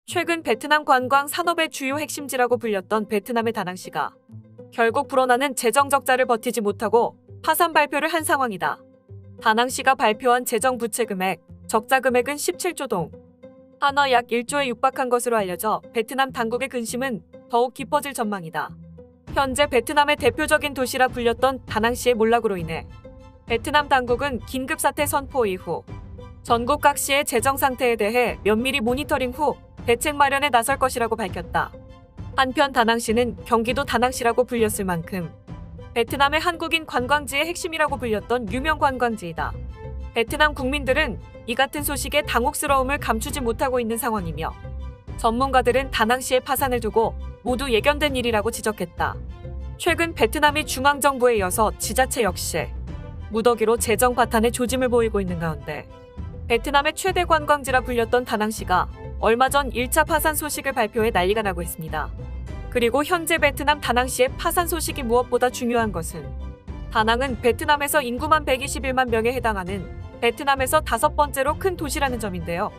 최근 베트남 관광 산업의 주요 핵심지라고 불렸던 베트남의 다낭시가 결국 불어나는 재정 적자를 버티지 못하고 파산 발표를 한 상황이다. 다낭시가 발표한 재정 부채 금액, 적자 금액은 17조 동, 한화 약 1조에 육박한 것으로 알려져 베트남 당국의 근심은 더욱 깊어질 전망이다. 현재 베트남의 대표적인 도시라 불렸던 다낭시의 몰락으로 인해 베트남 당국은 긴급사태 선포 이후 전국 각 시의 재정 상태에 대해 면밀히 모니터링 후 대책 마련에 나설 것이라고 밝혔다. 한편 다낭시는 경기도 다낭시라고 불렸을 만큼 베트남의 한국인 관광지의 핵심이라고 불렸던 유명 관광지이다. 베트남 국민들은 이 같은 소식에 당혹스러움을 감추지 못하고 있는 상황이며 전문가들은 다낭시의 파산을 두고 모두 예견된 일이라고 지적했다. 최근 베트남이 중앙정부에 이어서 지자체 역시 무더기로 재정 파탄의 조짐을 보이고 있는 가운데 베트남의 최대 관광지라 불렸던 다낭시가 얼마 전 1차 파산 소식을 발표해 난리가 나고 있습니다. 그리고 현재 베트남 다낭시의 파산 소식이 무엇보다 중요한 것은 다낭은 베트남에서 인구만 121만 명에 해당하는 베트남에서 5번째로 큰 도시라는 점인데요.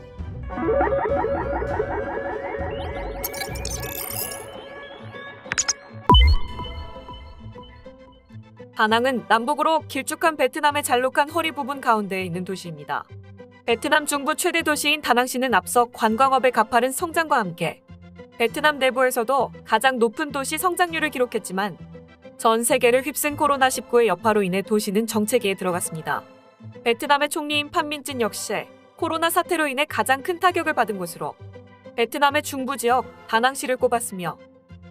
다낭은 남북으로 길쭉한 베트남의 잘록한 허리 부분 가운데에 있는 도시입니다. 베트남 중부 최대 도시인 다낭시는 앞서 관광업의 가파른 성장과 함께 베트남 내부에서도 가장 높은 도시 성장률을 기록했지만 전 세계를 휩쓴 코로나19의 여파로 인해 도시는 정체기에 들어갔습니다. 베트남의 총리인 판민진 역시 코로나 사태로 인해 가장 큰 타격을 받은 곳으로 베트남의 중부 지역 다낭시를 꼽았으며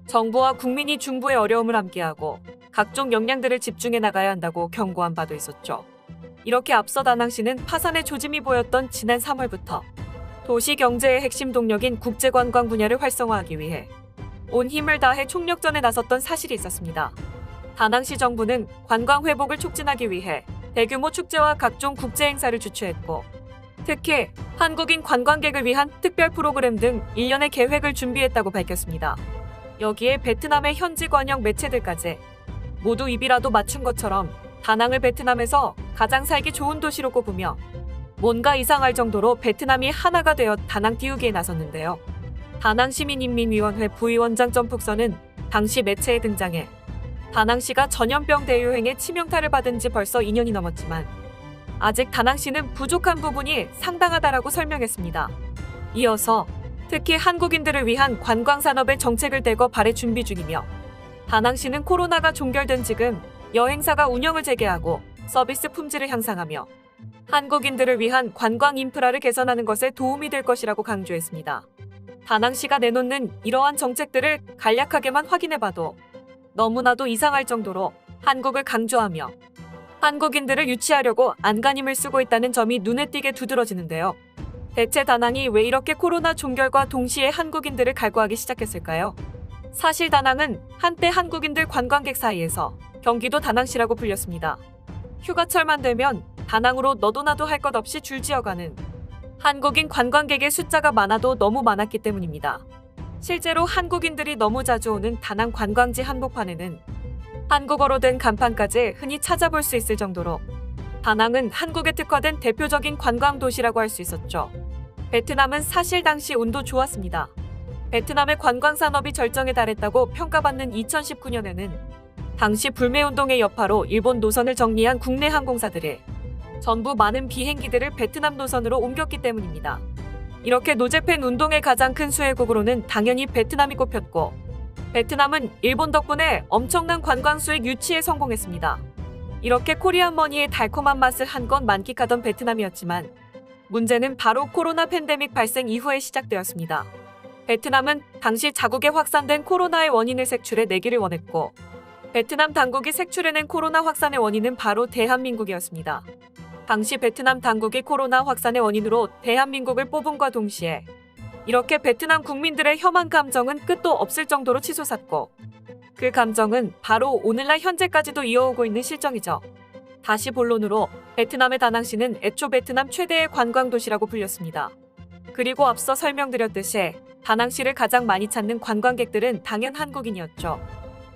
정부와 국민이 중부의 어려움을 함께하고 각종 역량들을 집중해 나가야 한다고 경고한 바도 있었죠. 이렇게 앞서 다낭시는 파산의 조짐이 보였던 지난 3월부터 도시 경제의 핵심 동력인 국제관광 분야를 활성화하기 위해 온 힘을 다해 총력전에 나섰던 사실이 있었습니다. 다낭시 정부는 관광 회복을 촉진하기 위해 대규모 축제와 각종 국제 행사를 주최했고 특히 한국인 관광객을 위한 특별 프로그램 등 일련의 계획을 준비했다고 밝혔습니다. 여기에 베트남의 현지 관영 매체들까지 모두 입이라도 맞춘 것처럼 다낭을 베트남에서 가장 살기 좋은 도시로 꼽으며 뭔가 이상할 정도로 베트남이 하나가 되어 다낭 띄우기에 나섰는데요. 다낭시민인민위원회 부위원장 점푹선은 당시 매체에 등장해 다낭시가 전염병 대유행에 치명타를 받은 지 벌써 2년이 넘었지만 아직 다낭시는 부족한 부분이 상당하다라고 설명했습니다. 이어서 특히 한국인들을 위한 관광산업의 정책을 대거 발의 준비 중이며 다낭시는 코로나가 종결된 지금 여행사가 운영을 재개하고 서비스 품질을 향상하며 한국인들을 위한 관광 인프라를 개선하는 것에 도움이 될 것이라고 강조했습니다. 다낭시가 내놓는 이러한 정책들을 간략하게만 확인해봐도 너무나도 이상할 정도로 한국을 강조하며 한국인들을 유치하려고 안간힘을 쓰고 있다는 점이 눈에 띄게 두드러지는데요. 대체 다낭이 왜 이렇게 코로나 종결과 동시에 한국인들을 갈구하기 시작했을까요? 사실 다낭은 한때 한국인들 관광객 사이에서 경기도 다낭시라고 불렸습니다. 휴가철만 되면 다낭으로 너도 나도 할 것 없이 줄지어가는 한국인 관광객의 숫자가 많아도 너무 많았기 때문입니다. 실제로 한국인들이 너무 자주 오는 다낭 관광지 한복판에는 한국어로 된 간판까지 흔히 찾아볼 수 있을 정도로 다낭은 한국에 특화된 대표적인 관광 도시라고 할 수 있었죠. 베트남은 사실 당시 운도 좋았습니다. 베트남의 관광 산업이 절정에 달했다고 평가받는 2019년에는 당시 불매운동의 여파로 일본 노선을 정리한 국내 항공사들이 전부 많은 비행기들을 베트남 노선으로 옮겼기 때문입니다. 이렇게 노재팬 운동의 가장 큰 수혜국으로는 당연히 베트남이 꼽혔고 베트남은 일본 덕분에 엄청난 관광 수익 유치에 성공했습니다. 이렇게 코리안 머니의 달콤한 맛을 한껏 만끽하던 베트남이었지만 문제는 바로 코로나 팬데믹 발생 이후에 시작되었습니다. 베트남은 당시 자국에 확산된 코로나의 원인을 색출해 내기를 원했고 베트남 당국이 색출해낸 코로나 확산의 원인은 바로 대한민국이었습니다. 당시 베트남 당국이 코로나 확산의 원인으로 대한민국을 뽑음과 동시에 이렇게 베트남 국민들의 혐한 감정은 끝도 없을 정도로 치솟았고 그 감정은 바로 오늘날 현재까지도 이어오고 있는 실정이죠. 다시 본론으로 베트남의 다낭시는 애초 베트남 최대의 관광도시라고 불렸습니다. 그리고 앞서 설명드렸듯이 다낭시를 가장 많이 찾는 관광객들은 당연 한국인이었죠.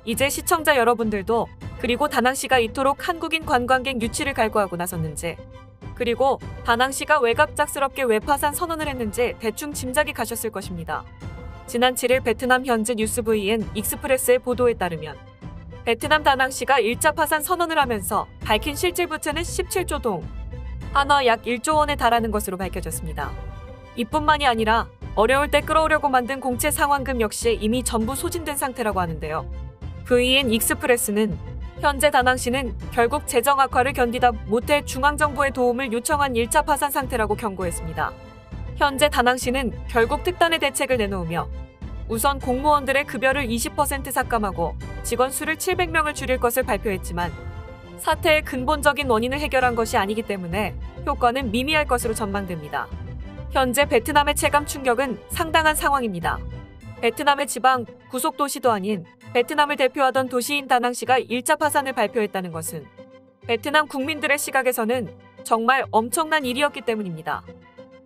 이제 시청자 여러분들도 그리고 다낭시가 이토록 한국인 관광객 유치를 갈구하고 나섰는지 그리고 다낭시가 왜 갑작스럽게 왜 파산 선언을 했는지 대충 짐작이 가셨을 것입니다. 지난 7일 베트남 현지 뉴스 VN 익스프레스의 보도에 따르면 베트남 다낭시가 1차 파산 선언을 하면서 밝힌 실질 부채는 17조 동, 한화 약 1조 원에 달하는 것으로 밝혀졌습니다. 이뿐만이 아니라 어려울 때 끌어오려고 만든 공채 상환금 역시 이미 전부 소진된 상태라고 하는데요. VN 익스프레스는 현재 다낭시는 결국 재정 악화를 견디다 못해 중앙정부의 도움을 요청한 1차 파산 상태라고 경고했습니다. 현재 다낭시는 결국 특단의 대책을 내놓으며 우선 공무원들의 급여를 20% 삭감하고 직원 수를 700명을 줄일 것을 발표했지만 사태의 근본적인 원인을 해결한 것이 아니기 때문에 효과는 미미할 것으로 전망됩니다. 현재 베트남의 체감 충격은 상당한 상황입니다. 베트남의 지방 구속도시도 아닌 베트남을 대표하던 도시인 다낭시가 1차 파산을 발표했다는 것은 베트남 국민들의 시각에서는 정말 엄청난 일이었기 때문입니다.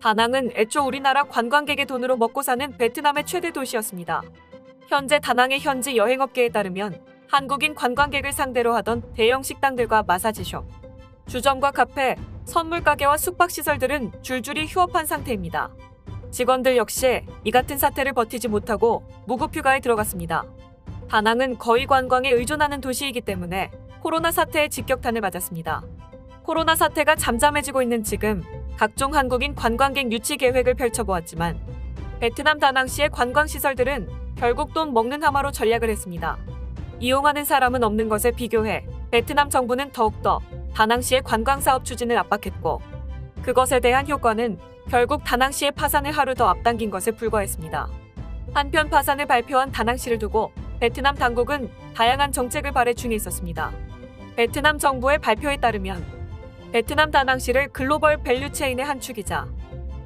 다낭은 애초 우리나라 관광객의 돈으로 먹고 사는 베트남의 최대 도시였습니다. 현재 다낭의 현지 여행업계에 따르면 한국인 관광객을 상대로 하던 대형 식당들과 마사지숍, 주점과 카페, 선물 가게와 숙박시설들은 줄줄이 휴업한 상태입니다. 직원들 역시 이 같은 사태를 버티지 못하고 무급휴가에 들어갔습니다. 다낭은 거의 관광에 의존하는 도시이기 때문에 코로나 사태에 직격탄을 맞았습니다. 코로나 사태가 잠잠해지고 있는 지금 각종 한국인 관광객 유치 계획을 펼쳐보았지만 베트남 다낭시의 관광시설들은 결국 돈 먹는 하마로 전략을 했습니다. 이용하는 사람은 없는 것에 비교해 베트남 정부는 더욱더 다낭시의 관광사업 추진을 압박했고 그것에 대한 효과는 결국 다낭시의 파산을 하루 더 앞당긴 것에 불과했습니다. 한편 파산을 발표한 다낭시를 두고 베트남 당국은 다양한 정책을 발휘 중에 있었습니다. 베트남 정부의 발표에 따르면 베트남 다낭시를 글로벌 밸류체인의 한 축이자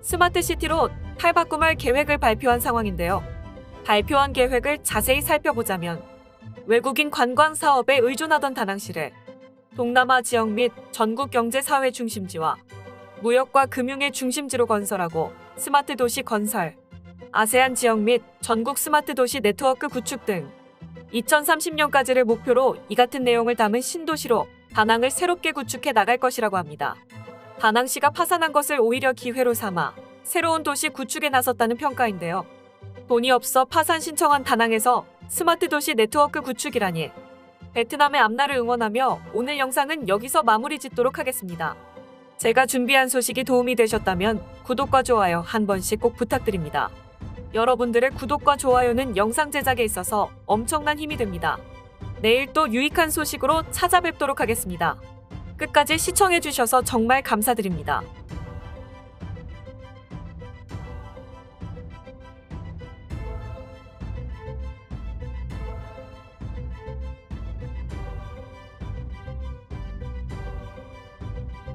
스마트시티로 탈바꿈할 계획을 발표한 상황인데요. 발표한 계획을 자세히 살펴보자면 외국인 관광 사업에 의존하던 다낭시를 동남아 지역 및 전국 경제 사회 중심지와 무역과 금융의 중심지로 건설하고 스마트 도시 건설, 아세안 지역 및 전국 스마트 도시 네트워크 구축 등 2030년까지를 목표로 이 같은 내용을 담은 신도시로 다낭을 새롭게 구축해 나갈 것이라고 합니다. 다낭시가 파산한 것을 오히려 기회로 삼아 새로운 도시 구축에 나섰다는 평가인데요. 돈이 없어 파산 신청한 다낭에서 스마트 도시 네트워크 구축이라니 베트남의 앞날을 응원하며 오늘 영상은 여기서 마무리 짓도록 하겠습니다. 제가 준비한 소식이 도움이 되셨다면 구독과 좋아요 한 번씩 꼭 부탁드립니다. 여러분들의 구독과 좋아요는 영상 제작에 있어서 엄청난 힘이 됩니다. 내일 또 유익한 소식으로 찾아뵙도록 하겠습니다. 끝까지 시청해주셔서 정말 감사드립니다.